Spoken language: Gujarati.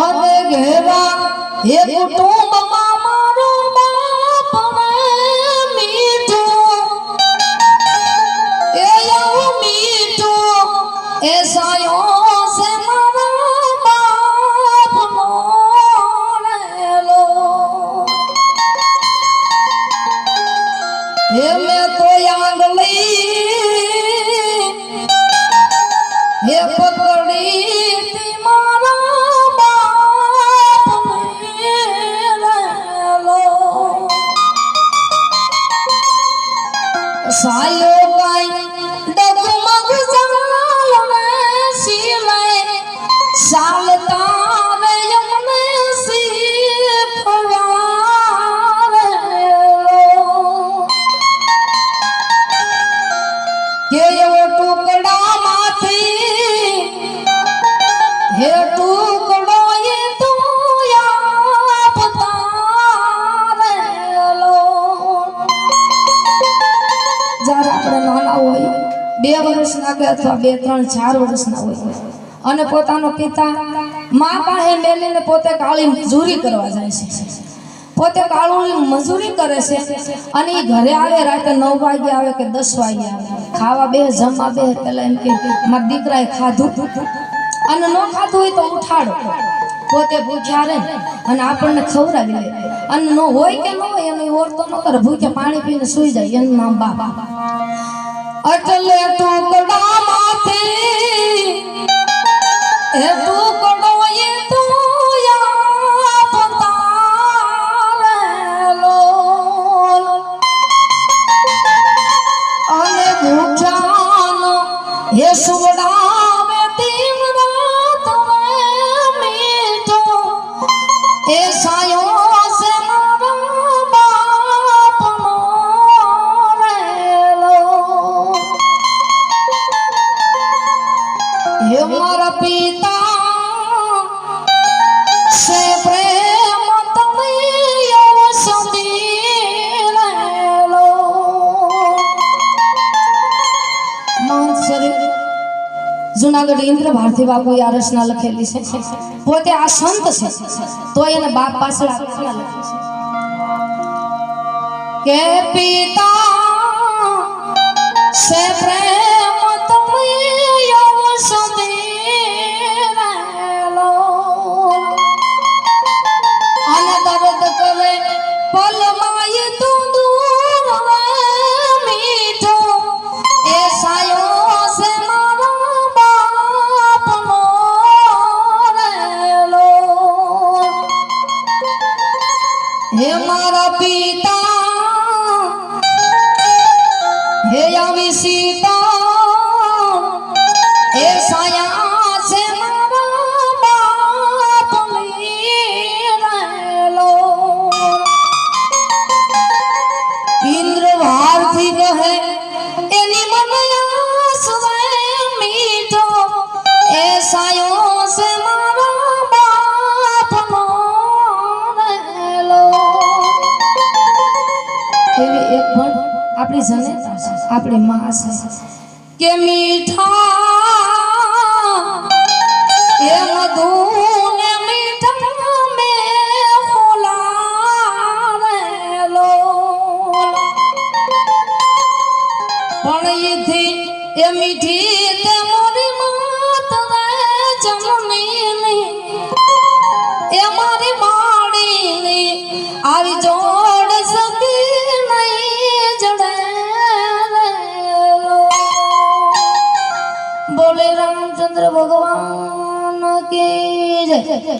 અને ઘેરા હે કુટુંબમાં મારો બાપ મીઠું એ એવું મીઠું એ સાયો સે મારા બાપનો રેલો હે મેં તો આંગળી હે પકડી તી મારા બાપને રેલો સાયો કાઈ ડગમગ ચાલ ને સિલાય ચાલતા રે અમને શીખવા રેલો કે એવો ટુકડા માંથી હે ટુકડો એ તું આપતા રેલો જ્યારે આપણે નાના હોય 2 વર્ષના કે અથવા 2, 3, 4 વર્ષના હોય અને પોતાનો પિતા મા પાસે મેલીને પોતે કાળી મજૂરી કરવા જાય છે પોતે કાળુની મજૂરી કરે છે અને એ ઘરે આવે રાતે 9 વાગે આવે કે 10 વાગે આવે ખાવા બે જમવા બે પેલા એમ કે મારા દીકરાએ ખાધું અને ન ખાધું હોય તો ઉઠાડો પોતે ભૂખ્યા રહે અને આપણને ખવડાવી લે અને ન હોય કે ન હોય એનો ઓરતો ન કરે ભૂખ્યા પાણી પીને સૂઈ જાય એનું નામ બાપ એટલે ટુકડા માંથી એ ટુકડો એ તું આપતા રેલો અને ભૂખ્યાનો હે સુવડાવે દિન રાત મીઠો એ સાયો સે મારા બાપનો રેલો હે મારા પિતા સે પ્રેમ તળિયો સુધી રેલો જુનાગઢ ઇન્દ્ર ભારતી બાપુ આ રચના લખેલી છે પોતે આ સંત છે તો એને બાપ પાછળ લખી છે કે પિતા સે પ્રેમ તળિયો સુધી રેલો અને દર્દ કરે પલમાય તું દૂર રે મીઠો એ સાયો સે મારા બાપનો રેલો હે મારા પિતા હે આવી સીતા એ સાયા છે મારા બાપની રેલો ઇન્દ્ર ભારતી કહે એની મને આસવે મીઠો એ સાયો છે મારા બાપનો રેલો એવી એક પણ આપણી જનેતા છે આપણી માં છે કે મીઠા એ મધુ ને મીઠા મે હોલા રેલો પણ ઈથી એ મીઠી તે મોરી માત રે જમની ની એ મારી માડી ની આવી જોડ સકી નહીં જડે રેલો બોલે રામચંદ્ર ભગવાન की जय।